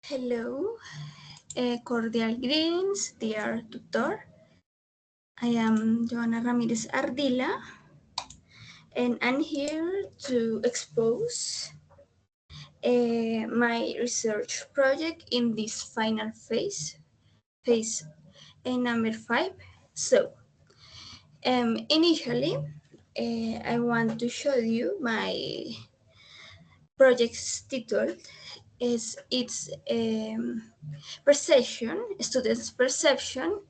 Hello, cordial greetings, dear tutor. I am Joana Ramirez Ardila, and I'm here to expose my research project in this final phase number 5. So, initially, I want to show you my project's title. It's students' perception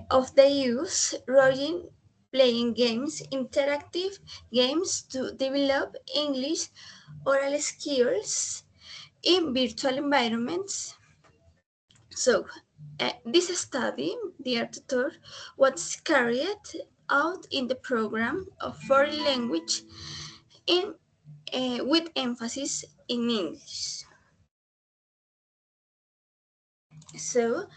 of the use rolling playing games, interactive games to develop English oral skills in virtual environments. So, this study, dear tutor, was carried out in the program of foreign language in with emphasis in English. So,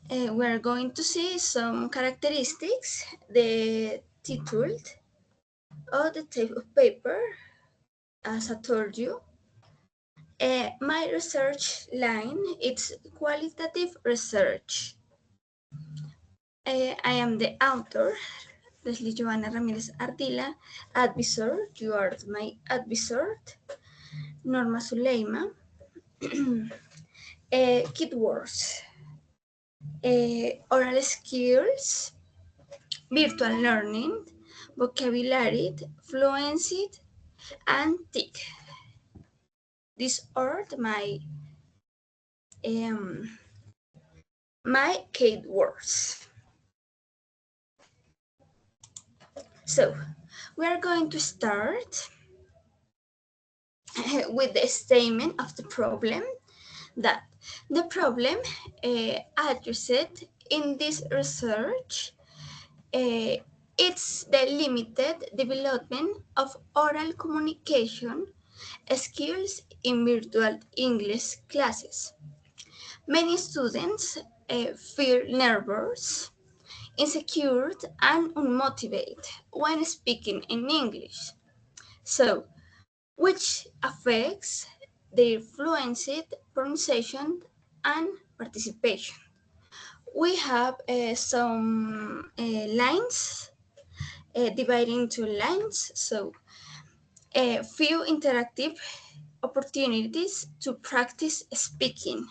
we're going to see some characteristics, the title of the type of paper, as I told you. My research line is qualitative research. I am the author, Leslie Joana Ramirez Ardila, advisor, you are my advisor, Norma Suleima, kid words, oral skills, virtual learning, vocabulary, fluency, and TIC. These are my kid words. So we are going to start with the statement of the problem, that the problem addressed in this research it's the limited development of oral communication skills in virtual English classes. Many students feel nervous, insecure, and unmotivated when speaking in English. So, which affects their fluency, pronunciation, and participation. We have some lines divided into lines, so few interactive opportunities to practice speaking,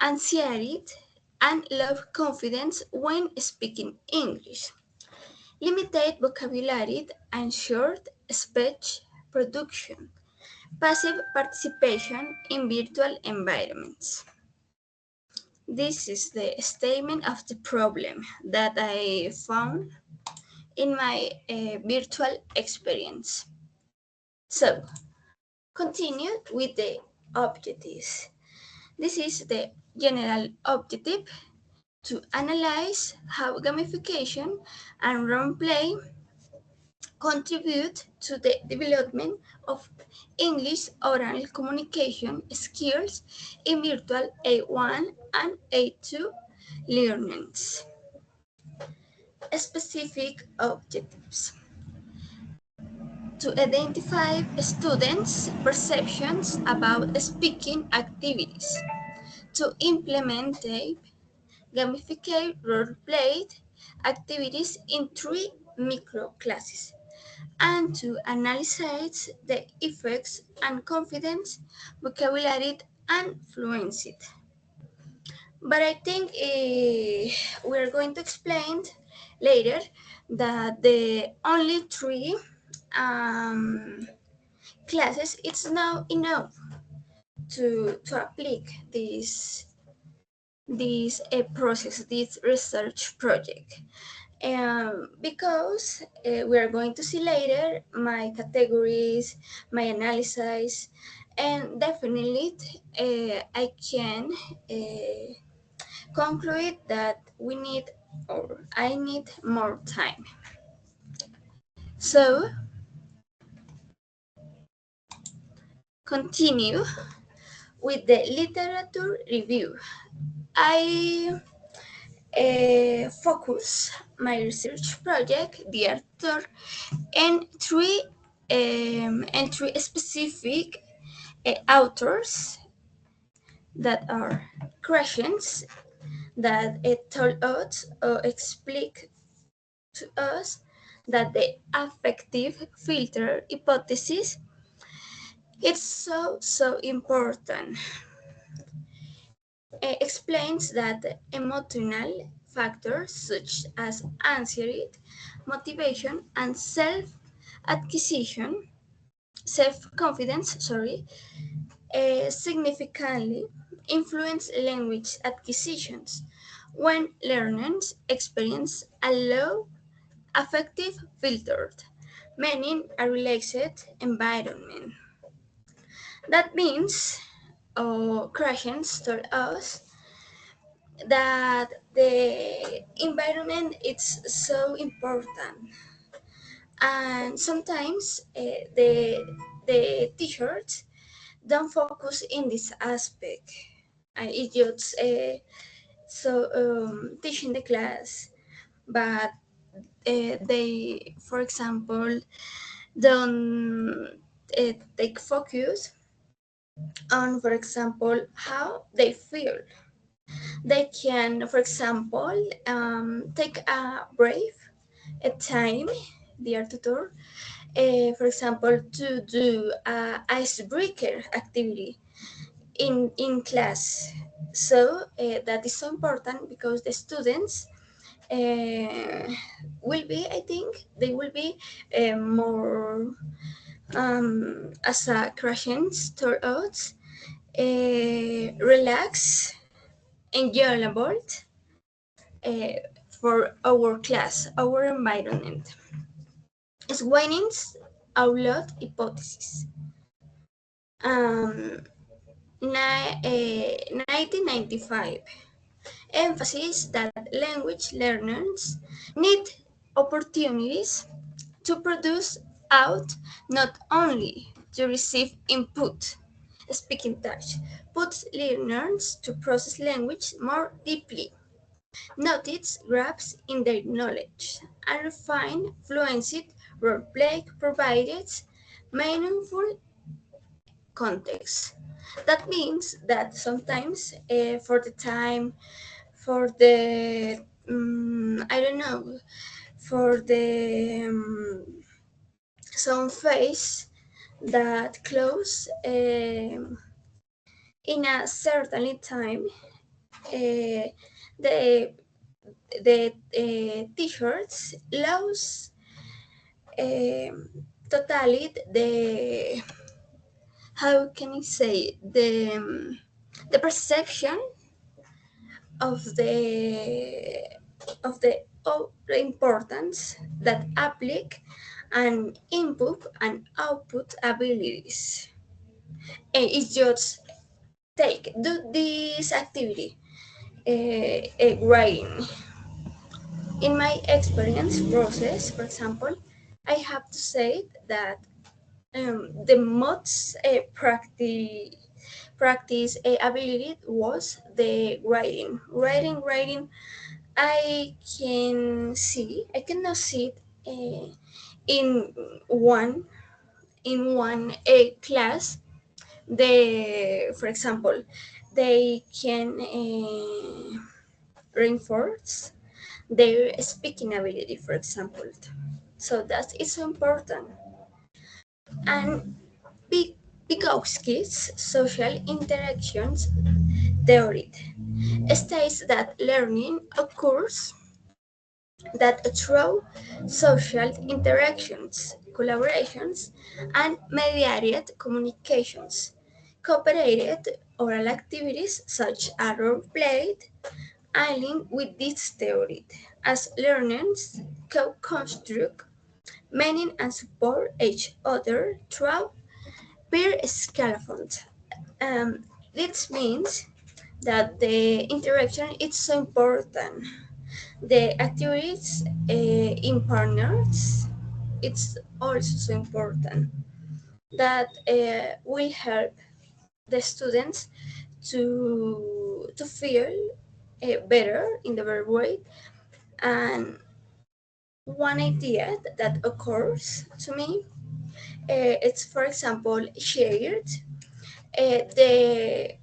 anxiety, and low confidence when speaking English, limited vocabulary and short speech production, passive participation in virtual environments. This is the statement of the problem that I found in my virtual experience. So, continue with the objectives. This is the general objective to analyze how gamification and role play contribute to the development of English oral communication skills in virtual A1 and A2 learnings. Specific objectives: to identify students' perceptions about speaking activities, to implement gamified role-played activities in 3 micro classes, and to analyze the effects on confidence, vocabulary, and fluency. But I think we're going to explain later that the only 3 classes it's now enough to apply this process, this research project. Because we are going to see later my categories, my analysis, and definitely I can conclude that we need, or I need, more time. So, continue with the literature review. I focus my research project, the author, and three specific authors that are questions that it told us or explain to us that the affective filter hypothesis is so important. It explains that emotional factors such as anxiety, motivation, and acquisition, self-confidence, significantly influence language acquisitions when learners experience a low affective filtered, meaning a relaxed environment. That means Christians told us that the environment is so important, and sometimes the teachers don't focus in this aspect. It just teaching the class, but they, for example, don't take focus on, for example, how they feel. They can, for example, take a break, a time, dear tutor, for example, to do a icebreaker activity in class. So that is so important because the students uh, will be, I think, they will be more, as a Christians told us, relax, enjoyable uh, for our class, our environment. Swinning's outlaw hypothesis. Um, 1995 emphasizes that language learners need opportunities to produce out, not only to receive input. Speaking touch puts learners to process language more deeply, notice gaps in their knowledge, and refine fluency roleplay provided meaningful context. That means that sometimes for the time, for the I don't know, for the some phase that close in a certain time, uh, the t-shirts lose totally the, how can I say, the perception of the importance that apply and input and output abilities. And it's just do this activity, writing. In my experience process, for example, I have to say that the most practice ability was the writing. Writing. I cannot see it in one class. For example, they can reinforce their speaking ability, for example. So that is important. And Vygotsky's social interactions theory states that learning occurs that through social interactions, collaborations, and mediated communications, cooperated oral activities such as role play align with this theory as learners co-construct meaning and support each other through peer scaffold. This means that the interaction is so important. The activities in partners, it's also so important. That will help the students to feel better in the better way. And one idea that occurs to me, it's, for example, shared the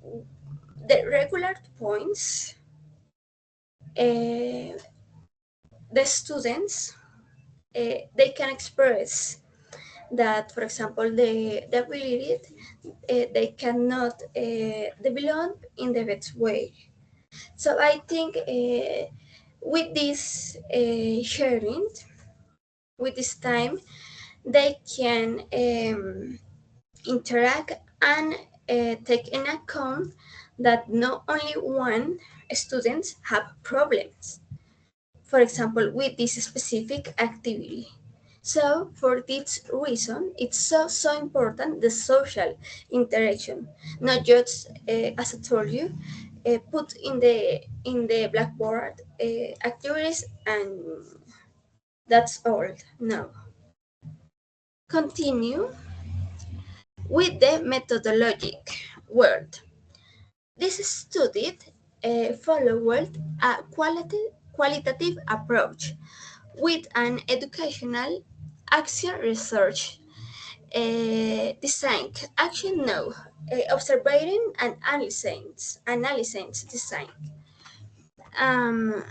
the regular points, the students they can express that, for example, the ability they cannot develop in the best way. So I think with this sharing, with this time, they can interact and take in account that not only one students have problems, for example, with this specific activity. So for this reason, it's so important the social interaction, not just as I told you, put in the blackboard activities and that's all. No. Continue with the methodologic word. This study followed a qualitative approach with an educational action research design action no observing and analyzing design. um,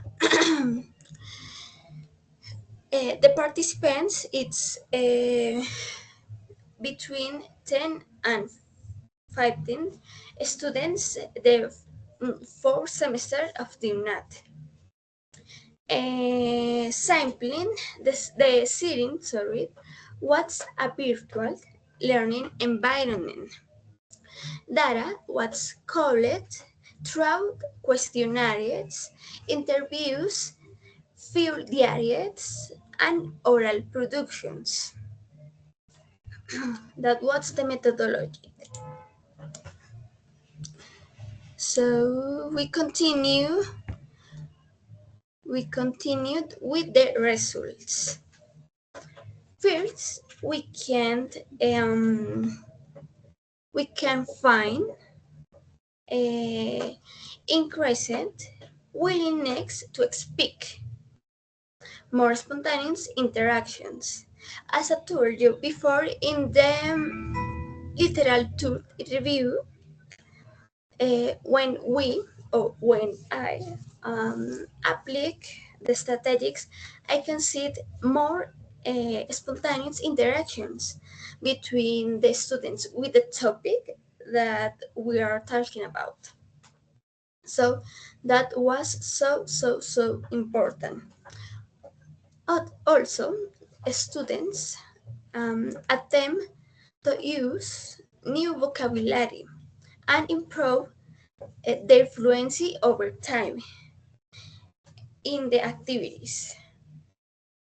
the participants it's between 10 and 15 students the fourth semester of the UNAT. Sampling the setting, was a virtual learning environment. Data was collected through questionnaires, interviews, field diaries, and oral productions. That was the methodology. So we continued with the results. First, we can find increased willingness to speak, more spontaneous interactions. As I told you before in the literature review, when I apply the strategies, I can see more spontaneous interactions between the students with the topic that we are talking about. So that was so important. Also, students attempt to use new vocabulary and improve their fluency over time in the activities.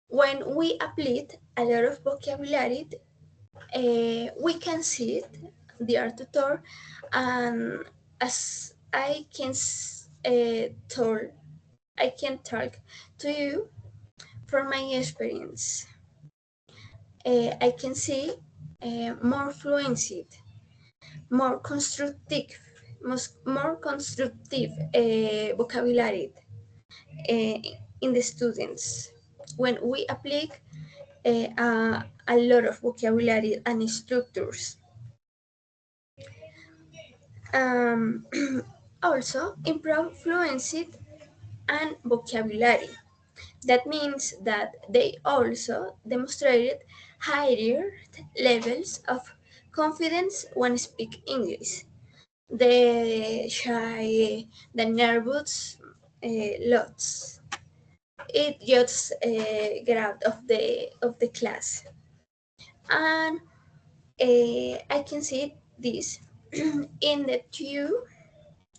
When we apply a lot of vocabulary, we can see it, dear tutor, and as I can talk to you from my experience. I can see more fluency, more constructive, more constructive vocabulary uh, in the students when we apply a lot of vocabulary and structures. Um, Also, improve fluency and vocabulary. That means that they also demonstrated higher levels of confidence when speak English. The shy, the nervous, lots. It just get out of the class, and I can see this in the two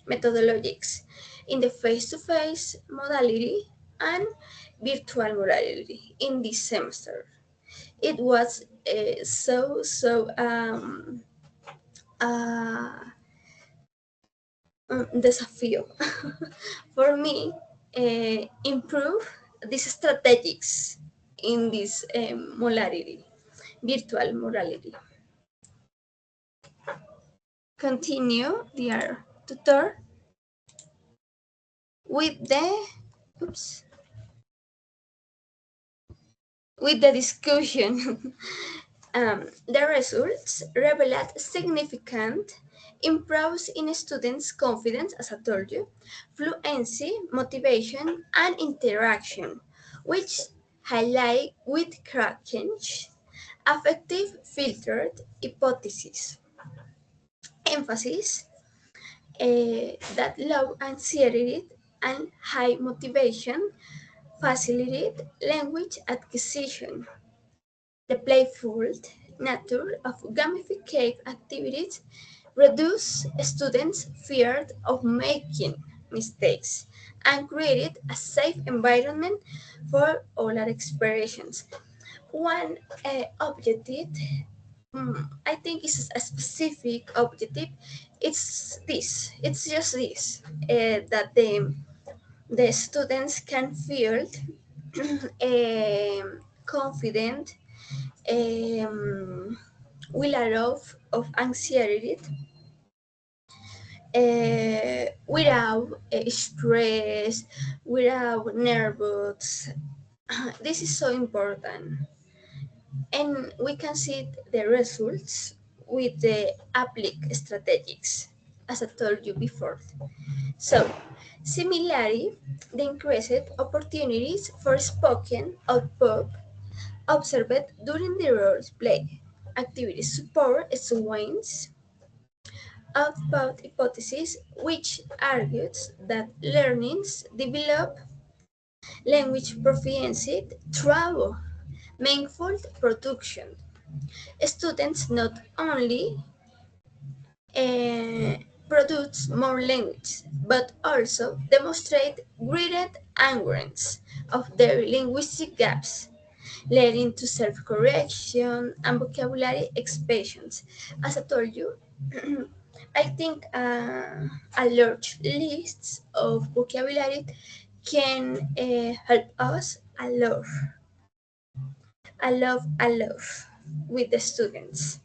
methodologies, in the face-to-face modality and virtual modality in this semester. It was uh, desafío for me improve these strategies in this modality, virtual modality. Continue, dear tutor, with the oops, with the discussion. The results revealed significant improves in students' confidence, as I told you, fluency, motivation, and interaction, which highlight with Kraken's affective filtered hypothesis. Emphasis that low anxiety and high motivation facilitate language acquisition. The playful nature of gamified activities reduce students' fear of making mistakes and created a safe environment for oral expressions. One objective, I think, is a specific objective. It's this. It's just this that the students can feel confident, will allow of anxiety without stress, without nerves. This is so important, and we can see the results with the applied strategies, as I told you before. So, similarly, the increased opportunities for spoken output observed during the role play activities support Swain's output hypothesis, which argues that learners develop language proficiency through meaningful production. Students not only uh, produce more language, but also demonstrate greater awareness of their linguistic gaps, leading to self-correction and vocabulary expansions. As I told you, I think a large list of vocabulary can help us a lot with the students.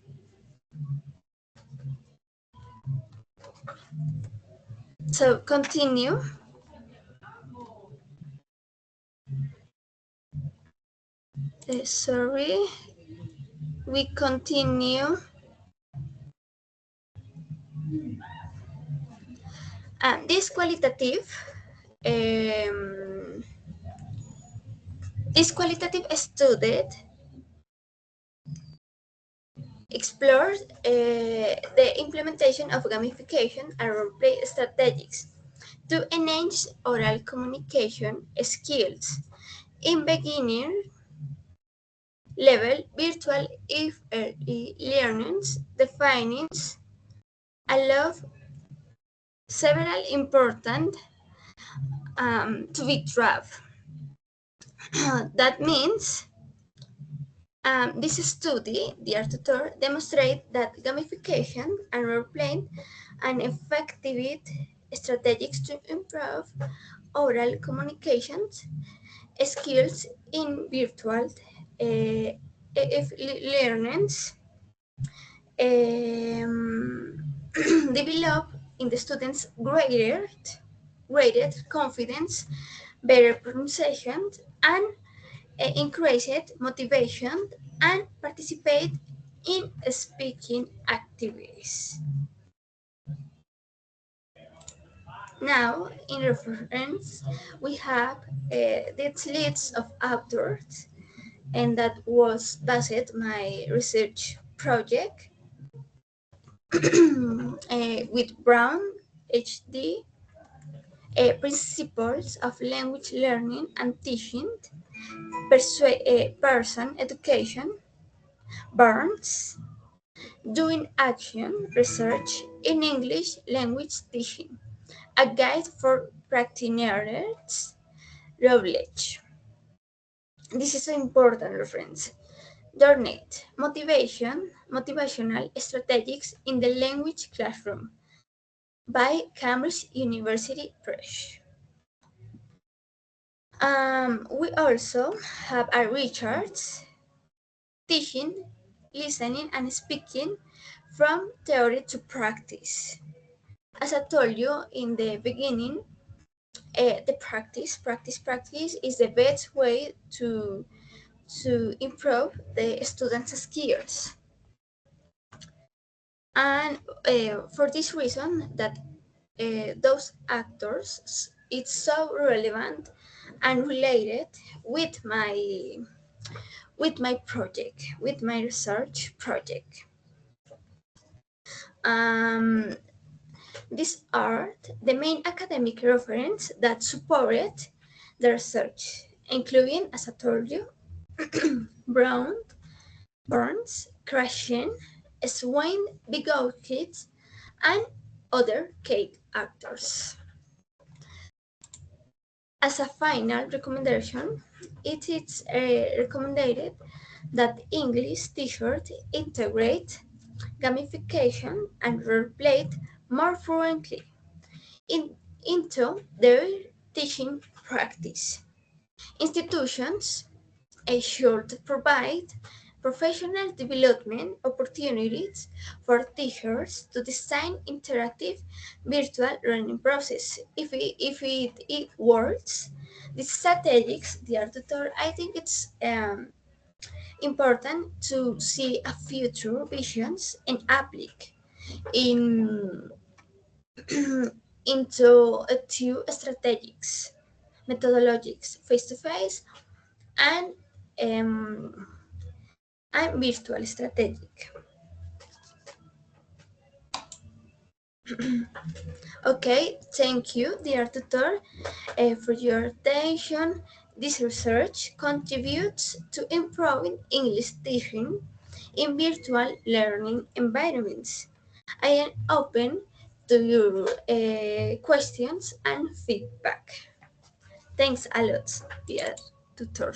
So continue. Sorry, we continue. This qualitative um, this qualitative study explores the implementation of gamification and role-play strategies to enhance oral communication skills in beginner level virtual if learners defining allow several important to be trapped. That means this study, dear tutor, demonstrates that gamification and role-playing and effective strategies to improve oral communications skills in virtual if learners develop in the students greater confidence, better pronunciation, and increased motivation and participate in speaking activities. Now, in reference, we have this list of authors, and that was based my research project with Brown, HD, Principles of Language Learning and Teaching, Person Education, Burns, Doing Action Research in English Language Teaching, a guide for practitioners, Routledge. This is an important reference. Dornate, Motivational Strategies in the Language Classroom by Cambridge University Press. We also have a Richards, Teaching, Listening and Speaking from Theory to Practice. As I told you in the beginning, the practice is the best way to improve the students' skills. And for this reason that those actors, it's so relevant and related with my project, with my research project. Um, these are the main academic reference that supported the research, including, as I told you, Brown, Burns, Krashen, Swain, Vygotsky, and other Cade actors. As a final recommendation, it is recommended that English teachers integrate gamification and role-play more frequently into their teaching practice. Institutions should provide professional development opportunities for teachers to design interactive virtual learning process. If it works, the strategics, the tutor, I think it's important to see a future visions and apply in into two strategics, methodologics, face-to-face and um, virtual strategic. Okay, thank you, dear tutor, for your attention. This research contributes to improving English teaching in virtual learning environments. I am open to your questions and feedback. Thanks a lot, dear tutor.